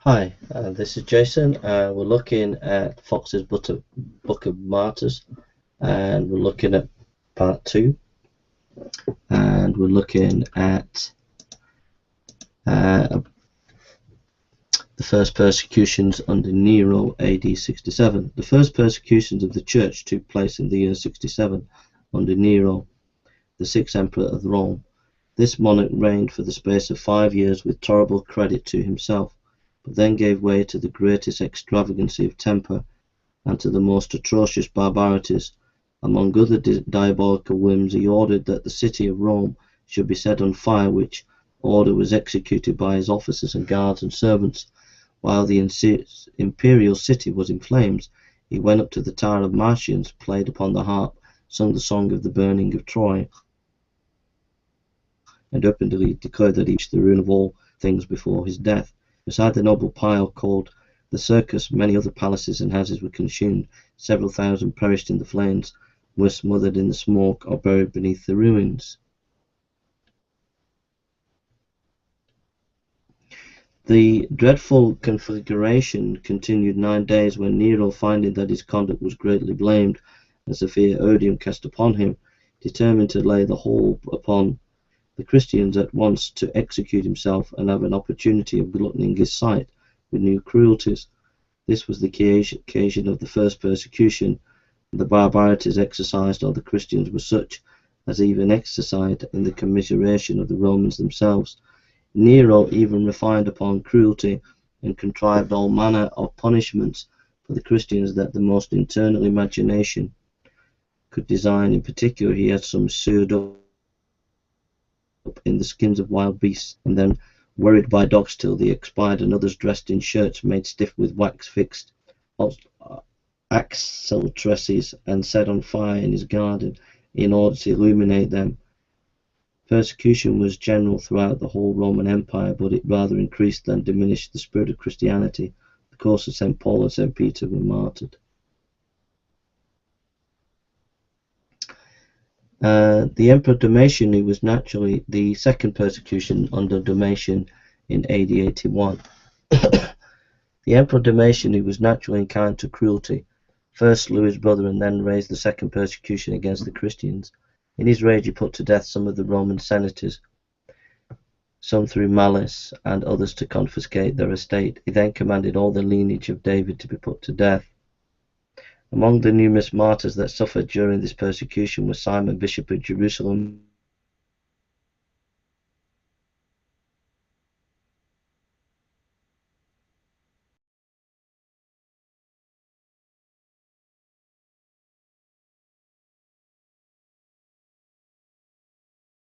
Hi, this is Jason. We're looking at Fox's Book of Martyrs, and we're looking at part 2, and we're looking at uh, the first persecutions under Nero, AD 67. The first persecutions of the church took place in the year 67 under Nero, the sixth emperor of Rome. This monarch reigned for the space of 5 years with tolerable credit to himself, but then gave way to the greatest extravagancy of temper and to the most atrocious barbarities. Among other diabolical whims, he ordered that the city of Rome should be set on fire, which order was executed by his officers and guards and servants. While the imperial city was in flames, he went up to the tower of Martians, played upon the harp, sung the song of the burning of Troy, and openly declared that he reached the ruin of all things before his death. Beside the noble pile called the Circus, many other palaces and houses were consumed. Several thousand perished in the flames, were smothered in the smoke, or buried beneath the ruins. The dreadful conflagration continued 9 days, when Nero, finding that his conduct was greatly blamed, and severe odium cast upon him, determined to lay the whole upon the Christians at once, to execute himself and have an opportunity of gluttoning his sight with new cruelties. This was the occasion of the first persecution, and the barbarities exercised on the Christians were such as even exercised in the commiseration of the Romans themselves. Nero even refined upon cruelty, and contrived all manner of punishments for the Christians that the most internal imagination could design. In particular, he had some sewed up in the skins of wild beasts, and then worried by dogs till they expired, and others dressed in shirts made stiff with wax fixed axle tresses, and set on fire in his garden in order to illuminate them. Persecution was general throughout the whole Roman Empire, but it rather increased than diminished the spirit of Christianity. The course of St. Paul and St. Peter were martyred. The Emperor Domitian, who was naturally the second persecution under Domitian in AD 81. The Emperor Domitian, who was naturally inclined to cruelty, first slew his brother and then raised the second persecution against the Christians. In his rage he put to death some of the Roman senators, some through malice, and others to confiscate their estate. He then commanded all the lineage of David to be put to death. Among the numerous martyrs that suffered during this persecution was Simon, Bishop of Jerusalem,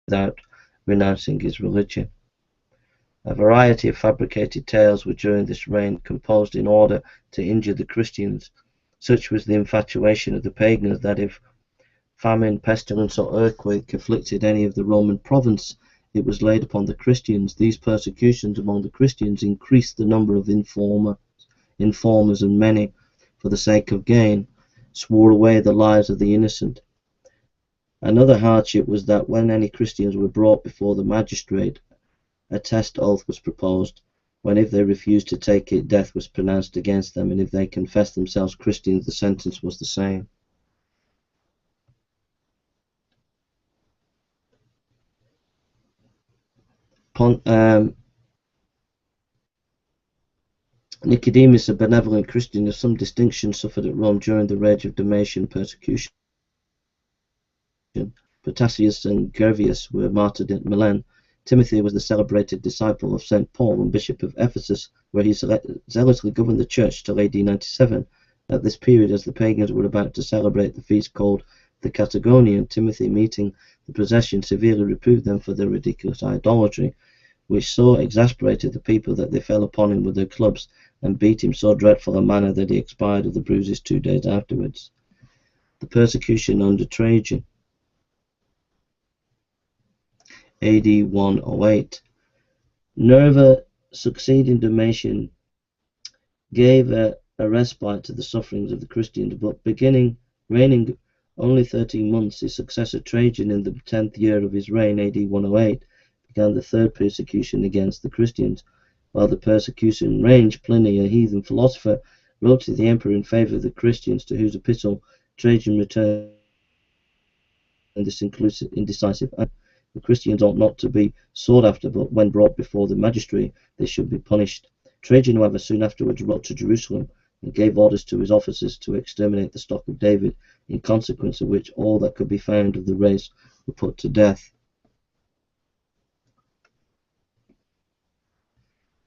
without renouncing his religion. A variety of fabricated tales were during this reign composed in order to injure the Christians. Such was the infatuation of the pagans that if famine, pestilence, or earthquake afflicted any of the Roman province, it was laid upon the Christians. These persecutions among the Christians increased the number of informers, and many, for the sake of gain, swore away the lives of the innocent. Another hardship was that when any Christians were brought before the magistrate, a test oath was proposed, when if they refused to take it, death was pronounced against them, and if they confessed themselves Christians, the sentence was the same. Nicodemus, a benevolent Christian of some distinction, suffered at Rome during the rage of Domitian persecution. Protasius and Gervius were martyred at Milan. Timothy was the celebrated disciple of St. Paul and Bishop of Ephesus, where he zealously governed the church till AD 97. At this period, as the pagans were about to celebrate the feast called the Catagonian, Timothy, meeting the procession, severely reproved them for their ridiculous idolatry, which so exasperated the people that they fell upon him with their clubs, and beat him so dreadful a manner that he expired of the bruises 2 days afterwards. The persecution under Trajan, AD 108. Nerva, succeeding Domitian, gave a respite to the sufferings of the Christians, but reigning only 13 months, his successor Trajan, in the 10th year of his reign, AD 108, began the third persecution against the Christians. While the persecution raged, Pliny, a heathen philosopher, wrote to the emperor in favour of the Christians, to whose epistle Trajan returned this indecisive answer: the Christians ought not to be sought after, but when brought before the magistrate they should be punished. Trajan, however, soon afterwards wrote to Jerusalem and gave orders to his officers to exterminate the stock of David, in consequence of which all that could be found of the race were put to death.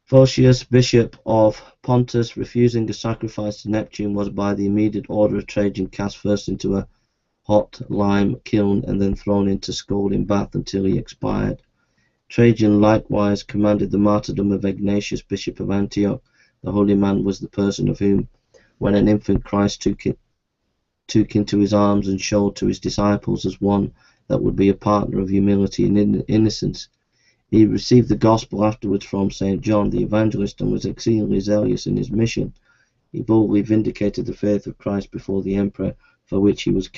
Photius, bishop of Pontus, refusing a sacrifice to Neptune, was by the immediate order of Trajan cast first into a hot lime kiln and then thrown into scalding bath until he expired. Trajan likewise commanded the martyrdom of Ignatius, bishop of Antioch. The holy man was the person of whom, when an infant, Christ took into his arms and showed to his disciples as one that would be a partner of humility and innocence. He received the gospel afterwards from St. John the Evangelist and was exceedingly zealous in his mission. He boldly vindicated the faith of Christ before the emperor, for which he was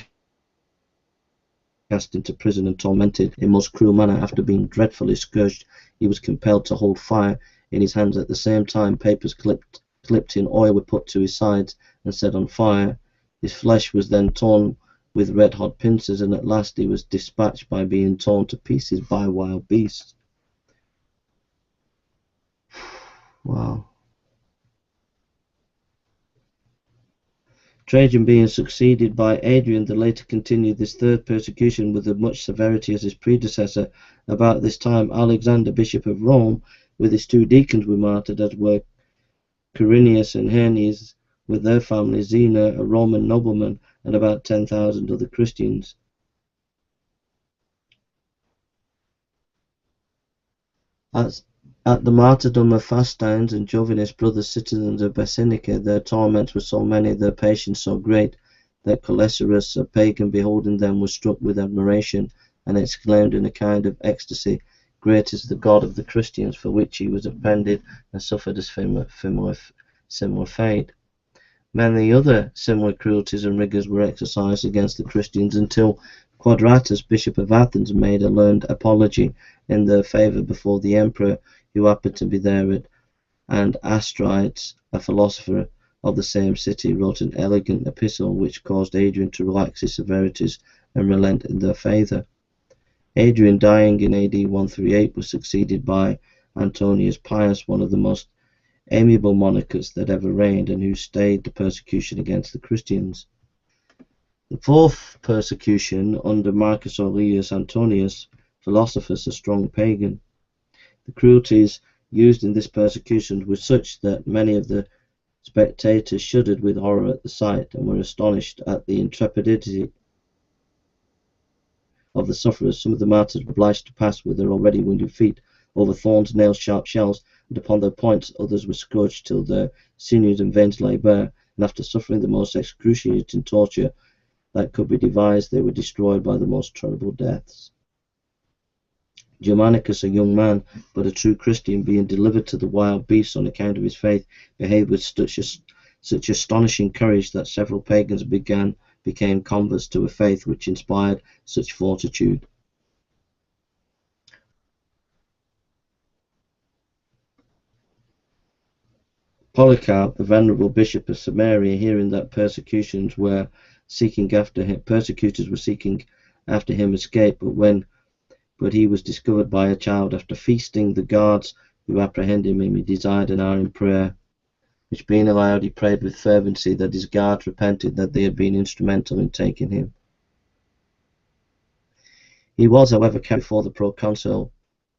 cast into prison and tormented in most cruel manner. After being dreadfully scourged, he was compelled to hold fire in his hands. At the same time, papers clipped in oil were put to his sides and set on fire. His flesh was then torn with red-hot pincers, and at last he was dispatched by being torn to pieces by wild beasts. Wow. Trajan being succeeded by Adrian, the later continued this third persecution with as much severity as his predecessor. About this time, Alexander, bishop of Rome, with his 2 deacons, were martyred, as were Quirinius and Hermes with their family, Zeno, a Roman nobleman, and about 10,000 other Christians. At the martyrdom of Faustines and Jovinus, brothers citizens of Basinica, their torments were so many, their patience so great, that Coelecerus, a pagan, beholding them, was struck with admiration, and exclaimed in a kind of ecstasy, "Great is the God of the Christians," for which he was offended and suffered a similar fate. Many other similar cruelties and rigours were exercised against the Christians until Quadratus, bishop of Athens, made a learned apology in their favour before the emperor, who happened to be there, and Astrides, a philosopher of the same city, wrote an elegant epistle which caused Adrian to relax his severities and relent in their favour. Adrian, dying in AD 138, was succeeded by Antonius Pius, one of the most amiable monarchs that ever reigned, and who stayed the persecution against the Christians. The fourth persecution, under Marcus Aurelius Antonius, Philosophus, a strong pagan. The cruelties used in this persecution were such that many of the spectators shuddered with horror at the sight, and were astonished at the intrepidity of the sufferers. Some of the martyrs were obliged to pass with their already wounded feet over thorns, nails, sharp shells, and upon their points others were scourged till their sinews and veins lay bare, and after suffering the most excruciating torture that could be devised, they were destroyed by the most terrible deaths. Germanicus, a young man, but a true Christian, being delivered to the wild beasts on account of his faith, behaved with such astonishing courage that several pagans became converts to a faith which inspired such fortitude. Polycarp, the venerable bishop of Samaria, hearing that persecutors were seeking after him, escaped, but he was discovered by a child. After feasting the guards who apprehended him, he desired an hour in prayer, which being allowed, he prayed with fervency that his guards repented that they had been instrumental in taking him. He was, however, carried before the proconsul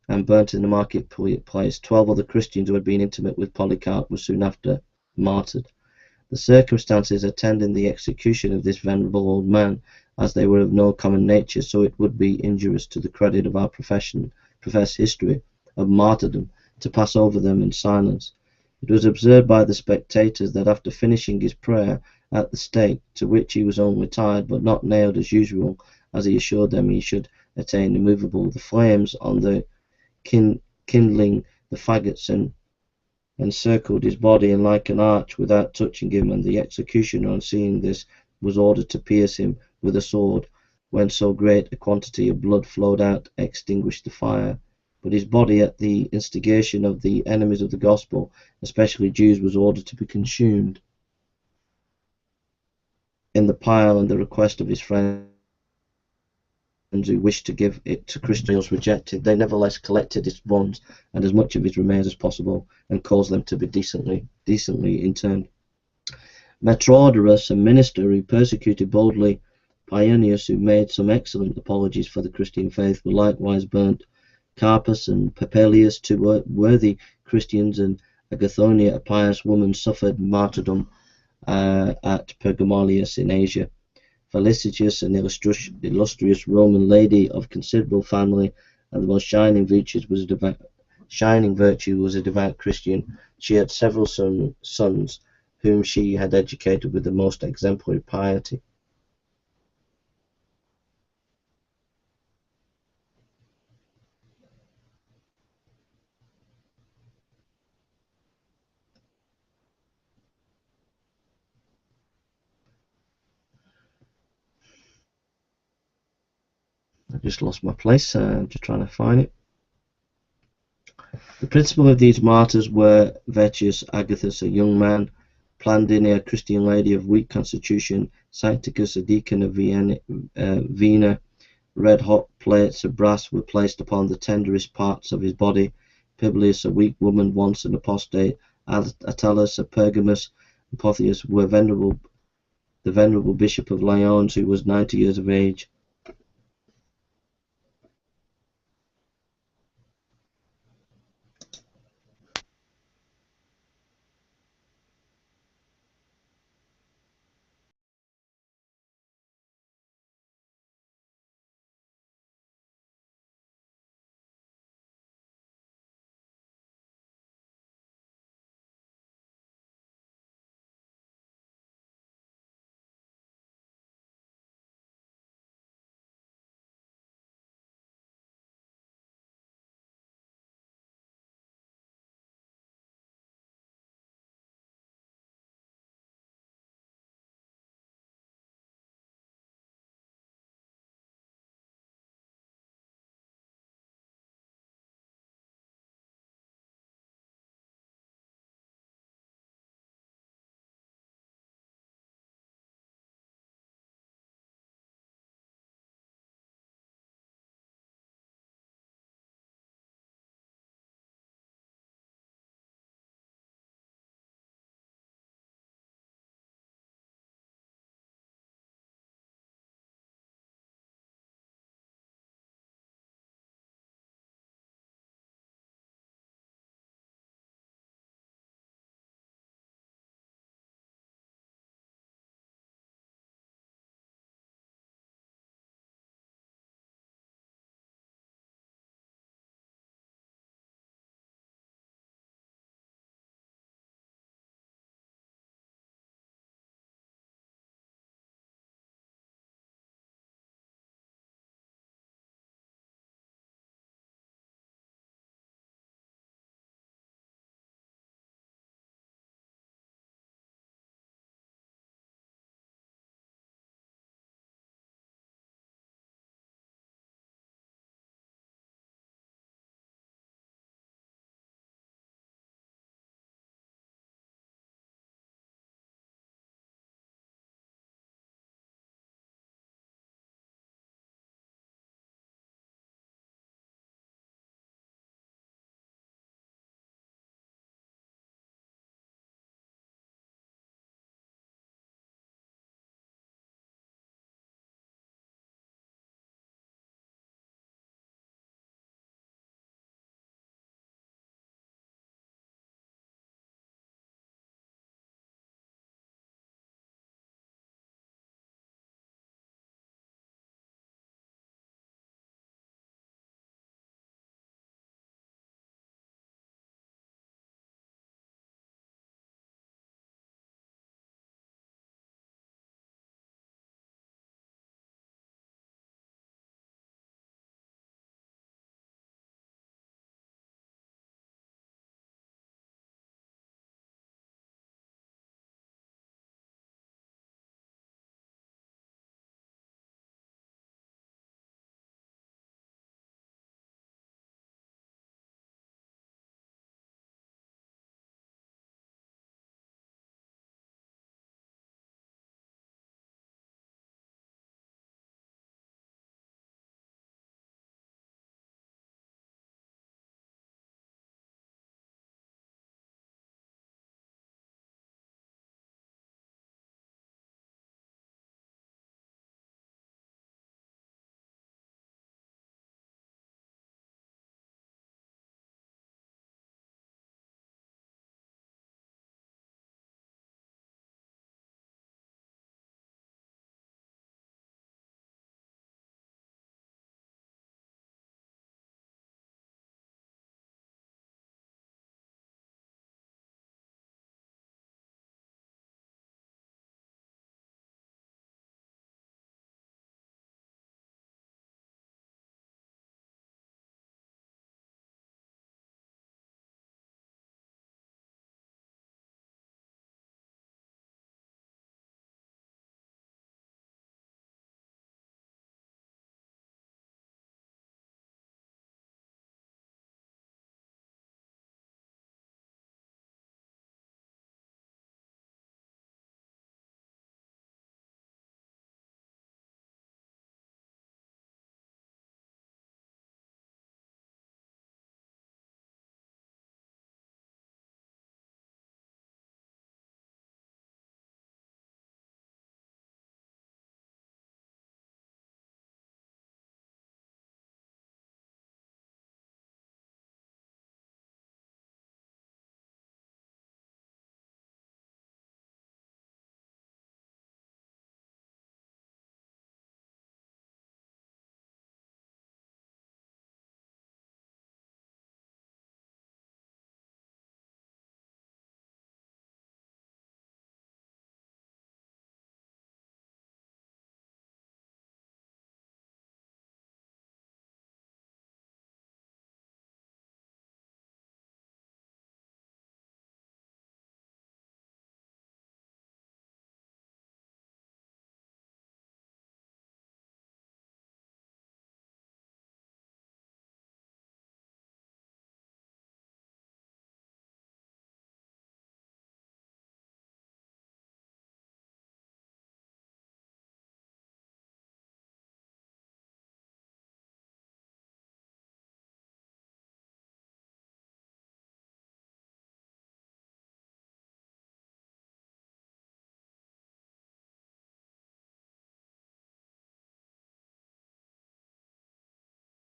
and burnt in the marketplace. 12 other Christians who had been intimate with Polycarp were soon after martyred. The circumstances attending the execution of this venerable old man, as they were of no common nature, so it would be injurious to the credit of our professed history of martyrdom to pass over them in silence. It was observed by the spectators that after finishing his prayer at the stake, to which he was only tied but not nailed as usual, as he assured them he should attain immovable, the flames on the kindling the faggots and encircled his body in like an arch without touching him, and the executioner, on seeing this, was ordered to pierce him with a sword, when so great a quantity of blood flowed out, extinguished the fire. but his body, at the instigation of the enemies of the gospel, especially Jews, was ordered to be consumed. In the pile, and the request of his friends who wished to give it to Christians rejected, they nevertheless collected its bones and as much of his remains as possible, and caused them to be decently interred. MARTYRS, a minister who persecuted boldly pioneers who made some excellent apologies for the Christian faith, were likewise burnt. Carpus and Papelius, two worthy Christians, and Agathonia, a pious woman, suffered martyrdom at Pergamalius in Asia. Felicitas, an illustrious Roman lady of considerable family and the most shining virtue, was a devout Christian. She had several sons whom she had educated with the most exemplary piety. I just lost my place, just trying to find it. The principal of these martyrs were Vettius Agathus, a young man, Plandina, a Christian lady of weak constitution, Sancticus, a deacon of Vina. Red-hot plates of brass were placed upon the tenderest parts of his body. Publius, a weak woman, once an apostate, Attalus, a Pergamus, and Pothius were the venerable bishop of Lyons, who was 90 years of age.